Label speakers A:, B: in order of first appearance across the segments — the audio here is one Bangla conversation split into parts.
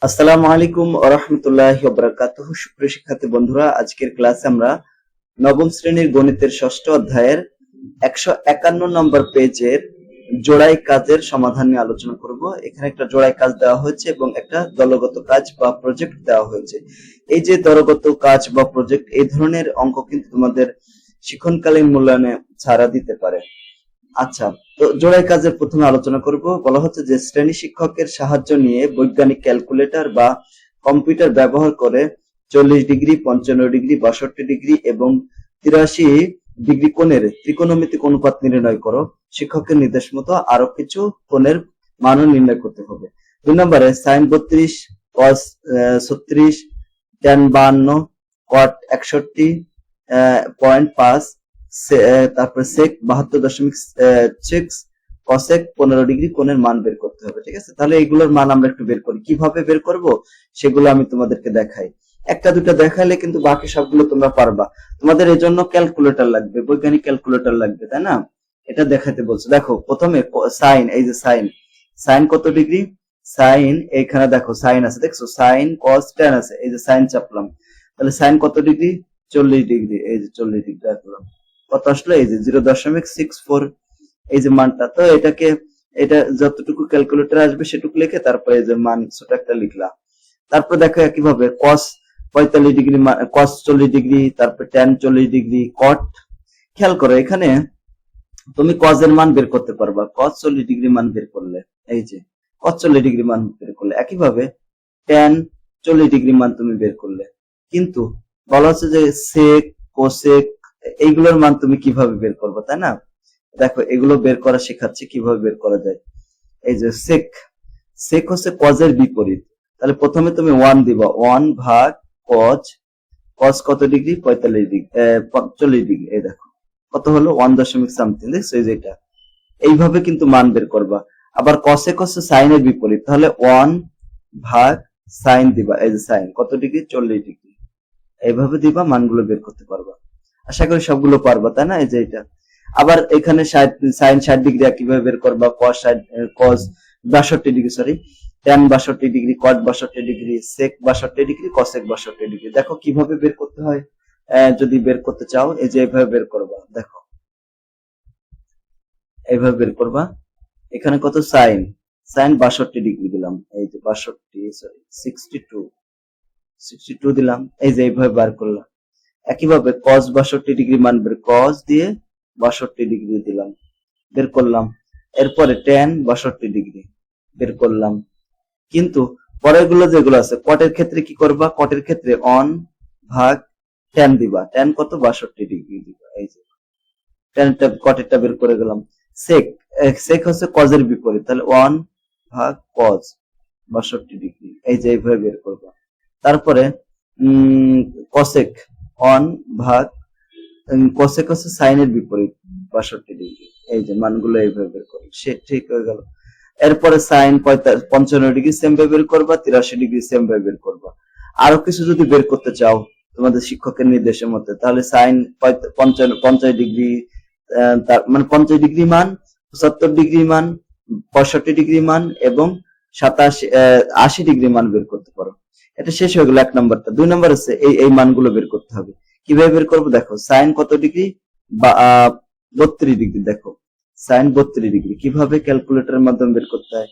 A: আসসালামু আলাইকুম ওয়া রাহমাতুল্লাহি ওয়া বারাকাতুহু। সুপ্রিয় শিক্ষার্থী বন্ধুরা, আজকের ক্লাসে আমরা নবম শ্রেণীর গণিতের ষষ্ঠ অধ্যায়ের 151 নম্বর পেজের জোড়াই কাজের সমাধান নিয়ে আলোচনা করব। এখানে একটা জোড়াই কাজ দেওয়া হয়েছে এবং একটা দলগত কাজ বা প্রজেক্ট দেওয়া হয়েছে। এই যে দলগত কাজ বা প্রজেক্ট, এই ধরনের অঙ্ক কিন্তু তোমাদের শিক্ষণকালীন মূল্যায়নে ছাড়া দিতে পারে। আচ্ছা, তো জোড়াই কাজের প্রথমে আলোচনা করব। বলা হচ্ছে যে শ্রেণী শিক্ষকের সাহায্য নিয়ে বৈজ্ঞানিক ক্যালকুলেটর বা কম্পিউটার ব্যবহার করে 40 ডিগ্রি, 55 ডিগ্রি, 62 ডিগ্রি এবং 83 ডিগ্রি কোণের ত্রিকোণমিতিক অনুপাত নির্ণয় করো। শিক্ষকের নির্দেশ মতো আরো কিছু কোণের মানও নির্ণয় করতে হবে। 2 নম্বরে সাইন 32, কস 36, ট্যান 52, কট 61.5, তারপরে সেক 72.6, কসেক 15 ডিগ্রি কোণের মান বের করতে হবে। ঠিক আছে, তাহলে এগুলোর মান আমরা একটু বের করি। কিভাবে বের করব সেগুলো আমি তোমাদেরকে দেখাই। একটা দুটা দেখাইলে কিন্তু বাকি সবগুলো তোমরা পারবা। তোমাদের এর জন্য ক্যালকুলেটর লাগবে, বৈজ্ঞানিক ক্যালকুলেটর লাগবে, তাই না? এটা দেখাতে বলছো। দেখো প্রথমে সাইন, এই যে সাইন, সাইন কত ডিগ্রি? সাইন এখানে দেখো সাইন আছে, দেখছো সাইন কস ট্যান আছে, এই যে সাইন চাপলাম, তাহলে সাইন কত ডিগ্রি? 40 ডিগ্রি। এই যে 40 ডিগ্রি রাখলাম, কত আসলো? এই যে 0.64, এই যে মানটা। তো এটা যতটুকু ক্যালকুলেটর আসবে সেটুকু লিখে তারপরে এই যে মান ছোট একটা লিখলাম। তারপর দেখো একইভাবে কস 45 ডিগ্রি, কস 40 ডিগ্রি, তারপর ট্যান 40 ডিগ্রি, কট। খেয়াল করো এখানে তুমি কজের মান বের করতে পারবা, কস 40 ডিগ্রি মান বের করলে, এই যে কস 40 ডিগ্রি মান বের করলে, একইভাবে ট্যান 40 ডিগ্রি মান তুমি বের করলে। কিন্তু বলা হচ্ছে যে সেক, কোসেক, এইগুলোর মান তুমি কিভাবে বের করবে, তাই না? দেখো এগুলো বের করা শেখাচ্ছি কিভাবে বের করা যায়। এই যে সেক, সেক হচ্ছে কজের বিপরীত। তাহলে প্রথমে তুমি 1 দিবা, 1 ভাগ কজ, কজ কত ডিগ্রি? 45 degree, 40 degree. এই দেখো কত হলো? 1 দশমিক সামথিং। দেখছো এই যে এটা, এইভাবে কিন্তু মান বের করবা। আবার কসেক হচ্ছে সাইনের বিপরীত, তাহলে 1 ভাগ সাইন দিবা, এই যে সাইন কত ডিগ্রি? 40 ডিগ্রি। এইভাবে দিবা, মানগুলো বের করতে পারবা। আশা করি সবগুলো পারবা, তাই না? এই যে এটা। আবার এখানে সাইন 60 ডিগ্রি কিভাবে বের করবা? কস 62 ডিগ্রি, সরি, ট্যান 62 ডিগ্রি, কট 62 ডিগ্রি, সেক 62 ডিগ্রি, কসেক 62 ডিগ্রি। দেখো কিভাবে বের করতে হয়। যদি বের করতে চাও এই যে এইভাবে বের করবা। দেখো এইভাবে বের করবা। এখানে কত? সাইন, সাইন 62 ডিগ্রি দিলাম, এই যে 62, সরি 62 দিলাম, এই যে এইভাবে বার করলাম। একইভাবে কস 62 ডিগ্রি মান বের, কস দিয়ে 62 ডিগ্রি দিলাম, বের করলাম। এরপরে ট্যান 62 ডিগ্রি বের করলাম। কিন্তু পরের গুলো যেগুলো আছে, কটের ক্ষেত্রে কি করবা? কটের ক্ষেত্রে 1 ভাগ ট্যান দিবা, ট্যান কত? 62 ডিগ্রি দিবা। এই যে ট্যানটা, কটেরটা বের করে গেলাম। সেক, সেক হচ্ছে কজের বিপরীত, তাহলে 1 ভাগ কজ 62 ডিগ্রি, এই যে এইভাবে বের করবা। তারপরে কসেক 1 ভাগ, কোসেক হচ্ছে সাইনের বিপরীত 62 ডিগ্রি, এই যে মানগুলো এইভাবে বের করবে, সে ঠিক হয়ে গেল। এরপরে সাইন 55 ডিগ্রি সেম ভাবে বের করবা, 83 ডিগ্রি সেম ভাবে বের করবা। আরো কিছু যদি বের করতে চাও তোমাদের শিক্ষকের নির্দেশের মধ্যে, তাহলে সাইন 50 ডিগ্রি, তার মানে 50 ডিগ্রি মান, 75 ডিগ্রি মান, 65 ডিগ্রি মান এবং 80 ডিগ্রি মান বের করতে পারো। এটা শেষ হয়ে গেল 1 নম্বরটা। 2 নম্বর আছে এই মানগুলো বের করতে হবে। কিভাবে বের করবো? দেখো সাইন কত ডিগ্রি? 32 ডিগ্রি। দেখো সাইন 32 ডিগ্রি কিভাবে ক্যালকুলেটরের মাধ্যমে বের করতে হয়?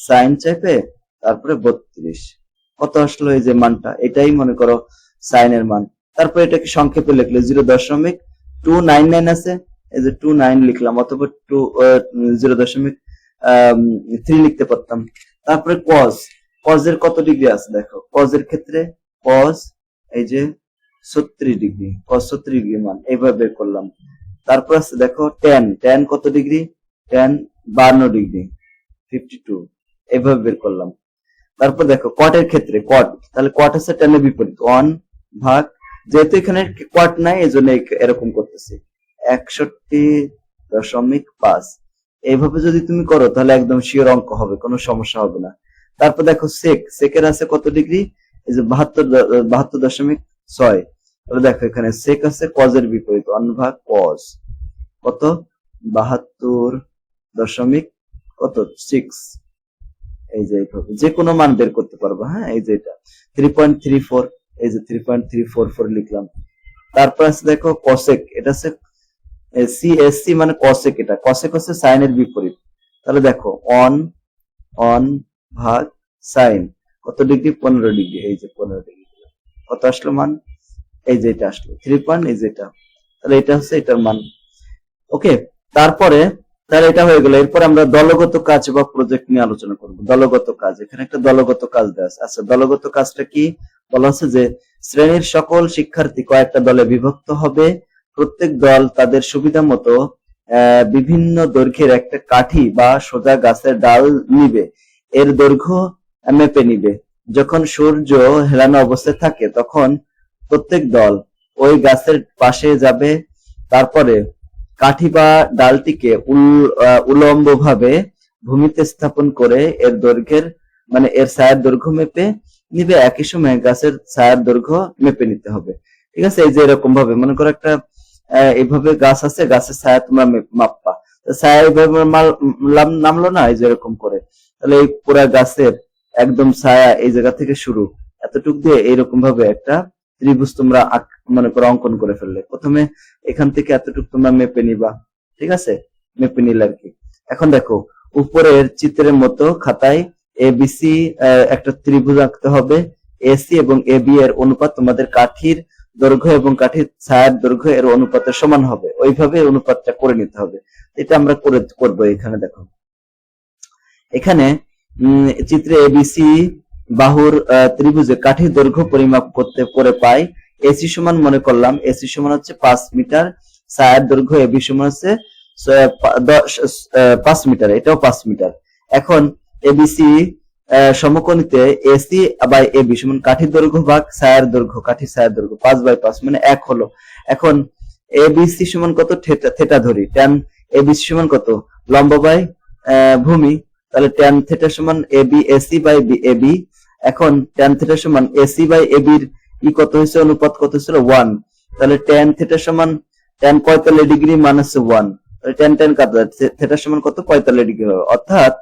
A: সাইন চেপে তারপরে 32, কত আসলো? এই যে মানটা, এটাই মনে করো সাইনের মান। তারপর এটাকে সংক্ষেপে লিখলে 0.299 আছে, এই যে 29 লিখলাম, অথবা 0.3 লিখতে পারতাম। তারপরে কজ, কজের কত ডিগ্রি আছে? দেখো কজের ক্ষেত্রে কজ, এই যে 36 ডিগ্রি, কজ 36 ডিগ্রি মান, এইভাবে বের করলাম। তারপর আছে দেখো ট্যান, ট্যান কত ডিগ্রি? ট্যান 52 ডিগ্রি, 52, এইভাবে বের করলাম। তারপর দেখো কটের ক্ষেত্রে কট, তাহলে কট আছে ট্যানের বিপরীত, 1 ভাগ, যেহেতু এখানে কট নাই এই জন্য এরকম করতেছি, 61.5। এইভাবে যদি তুমি করো তাহলে একদম শিওর অঙ্ক হবে, কোনো সমস্যা হবে না। তারপর দেখো সেক, সেকের আছে কত ডিগ্রি? এই যে 72.6। তাহলে দেখো এখানে সেক আছে কজের বিপরীত, 1 ভাগ কজ, কত? 72 দশমিক কত 6, এই যে এইভাবে যে কোনো মান বের করতে পারবো। হ্যাঁ, এই যে এটা 3.34, এই যে 3.344 লিখলাম। তারপর আছে দেখো কসেক, এটা হচ্ছে সিএসসি মানে কসেক, এটা কসেক হচ্ছে সাইনের বিপরীত। তাহলে দেখো অন ভাগ সাইন কত ডিগ্রি, 15 ডিগ্রি, এই যে 15 ডিগ্রি কত আসলো মান, এই যে এটা আসলো 3 এই যে এটা, তাহলে এটা হচ্ছে এটার মান। ওকে, তারপরে তাহলে এটা হয়ে গেল। এরপর আমরা দলগত কাজ বা প্রজেক্ট নিয়ে আলোচনা করব। দলগত কাজ, এখানে একটা দলগত কাজ দেওয়া আছে। আচ্ছা, দলগত কাজটা কি বলা হচ্ছে যে শ্রেণীর সকল শিক্ষার্থী কয়েকটা দলে বিভক্ত হবে। প্রত্যেক দল তাদের সুবিধা মতো বিভিন্ন দৈর্ঘ্যের একটা কাঠি বা সোজা গাছের ডাল নিবে, এর দৈর্ঘ্য মেপে নিবে। যখন সূর্য হেলানো অবস্থায় থাকে তখন প্রত্যেক দল ওই গাছের পাশে যাবে, তারপরে কাঠি বা ডালটিকে উলম্বভাবে ভূমিতে স্থাপন করে এর দৈর্ঘ্যের মানে এর ছায়ার দৈর্ঘ্য মেপে নিবে। একই সময় গাছের ছায়ার দৈর্ঘ্য মেপে নিতে হবে। ঠিক আছে, এই যে এরকম ভাবে মনে করো একটা এইভাবে গাছ আছে, গাছের ছায়া তোমরা মাপবা, ছায়া এইভাবে নামলো না, এই যে এরকম করে, তাহলে এই পুরা গাছের একদম ছায়া এই জায়গা থেকে শুরু এতটুক দিয়ে এইরকম ভাবে একটা ত্রিভুজ তোমরা মনে করো অঙ্কন করে ফেললে। প্রথমে এখান থেকে এতটুকু তোমরা মেপে নিবা, ঠিক আছে, মেপে নিলে আর কি। এখন দেখো উপরের চিত্রের মতো খাতায় এবিসি একটা ত্রিভুজ আঁকতে হবে। এসি এবং এবি এর অনুপাত তোমাদের কাঠির দৈর্ঘ্য এবং কাঠির ছায়ার দৈর্ঘ্য এর অনুপাতের সমান হবে, ওইভাবে অনুপাতটা করে নিতে হবে। এটা আমরা করবো। এখানে দেখো, এখানে চিত্রে এবিসি বাহুর ত্রিভুজে কাঠির দৈর্ঘ্য পরিমাপ করতে করে পাই এসি সমান, মনে করলাম এসি সমান হচ্ছে 5 মিটার, ছায়ার দৈর্ঘ্য এবি সমান হচ্ছে 5 মিটার, এটাও 5 মিটার। এখন এবিসি সমকোণীতে এসি বাই এবি সমান কাঠির দৈর্ঘ্য ভাগ ছায়ার দৈর্ঘ্য, কাঠির ছায়ার দৈর্ঘ্য 5/5 মানে 1 হলো। এখন এবিসি সমান কত, থেটা ধরি, ট্যান এবিসি সমান কত, লম্ব বাই ভূমি, তাহলে ট্যান থেটা সমান এবি এসি বাই এবি। এখন ট্যান থেটা সমান এসি বাই এবির কত হয়েছে, অনুপাত কত ছিল 1, তাহলে ট্যান থেটা সমান tan 45 degree minus 1, tan tan কাটা, থেটা সমান কত 45 ডিগ্রি হবে। অর্থাৎ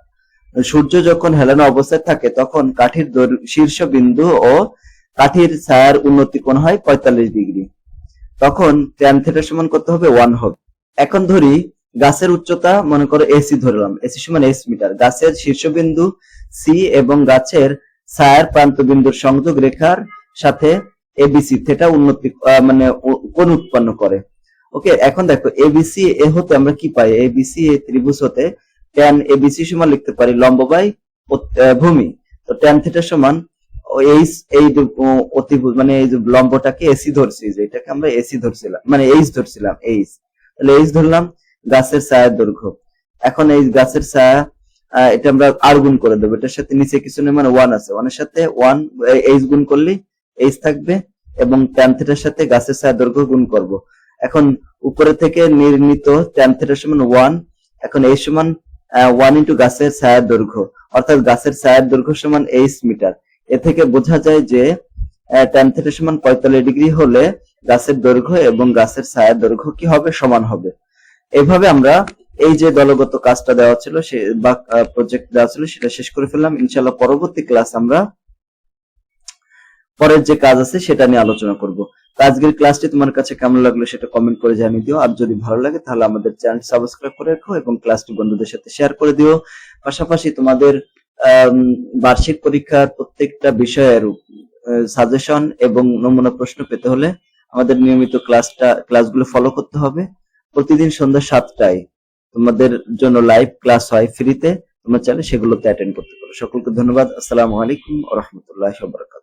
A: সূর্য যখন হেলানো অবস্থায় থাকে তখন কাঠির শীর্ষ বিন্দু ও কাঠির ছায়ার উন্নতি কোণ হয় 45 ডিগ্রি, তখন ট্যান থেটা সমান কত হবে 1 হবে। এখন ধরি গাছের উচ্চতা মনে করো এসি ধরলাম, এসি সমান এস মিটার, গাছের শীর্ষবিন্দু সি এবং গাছের ছায়ার প্রান্ত বিন্দুর সংযোগ রেখার সাথে এবিসি থেটা উন্নতি মানে কোণ উৎপন্ন করে। ওকে, এখন দেখো এবিসি এ হতে আমরা কি পাই, এবিসি এই ত্রিভুজ হতে ট্যান এবিসি সমান লিখতে পারি লম্ব বাই ভূমি। তো ট্যান থিটা সমান এই অতিভুজ মানে এই যে লম্বটাকে এসি ধরছি, যে এটাকে আমরা এসি ধরছিলাম মানে এইচ ধরছিলাম, এইচ, তাহলে এইচ ধরলাম গাছের ছায়ার দৈর্ঘ্য। এখন এই গাছের ছায়া এটা আমরা আর গুণ করে দেবো, এটার সাথে নিচে কিছু নেই মানে 1 আছে, 1 এর সাথে 1 এইচ গুণ করলে এইচ থাকবে এবং ট্যান থিটার সাথে গাছের ছায়ার দৈর্ঘ্য গুণ করব। এখন উপরে থেকে নির্ণীত ট্যান থিটা সমান 1, এখন এই সমান 1 ইন্টু গাছের ছায়ার দৈর্ঘ্য, অর্থাৎ গাছের ছায়ার দৈর্ঘ্য সমান এইচ মিটার। এ থেকে বোঝা যায় যে ট্যান থিটা সমান 45 ডিগ্রি হলে গাছের দৈর্ঘ্য এবং গাছের ছায়ার দৈর্ঘ্য কি হবে, সমান হবে। এইভাবে আমরা এই যে দলগত কাজটা দেওয়া ছিল সে বা প্রজেক্ট দেওয়া ছিল সেটা শেষ করে ফেললাম। ইনশাআল্লাহ পরবর্তী ক্লাস আমরা পরের যে কাজ আছে সেটা নিয়ে আলোচনা করব। আজকের ক্লাসটি তোমার কাছে কেমন লাগলো সেটা কমেন্ট করে জানিয়ে দিও, আর যদি ভালো লাগে তাহলে আমাদের চ্যানেল সাবস্ক্রাইব করে রাখো এবং ক্লাসটি বন্ধুদের সাথে শেয়ার করে দিও। পাশাপাশি তোমাদের বার্ষিক পরীক্ষার প্রত্যেকটা বিষয়ের সাজেশন এবং নমুনা প্রশ্ন পেতে হলে আমাদের নিয়মিত ক্লাসগুলো ফলো করতে হবে। প্রতিদিন সন্ধ্যা 7টায় তোমাদের জন্য লাইভ ক্লাস হয় ফ্রিতে, তোমরা চাইলে সেগুলোতে অ্যাটেন্ড করতে পারো। সকলকে ধন্যবাদ। আসসালামু আলাইকুম ওয়া রাহমাতুল্লাহি ওয়া বারাকাতুহু।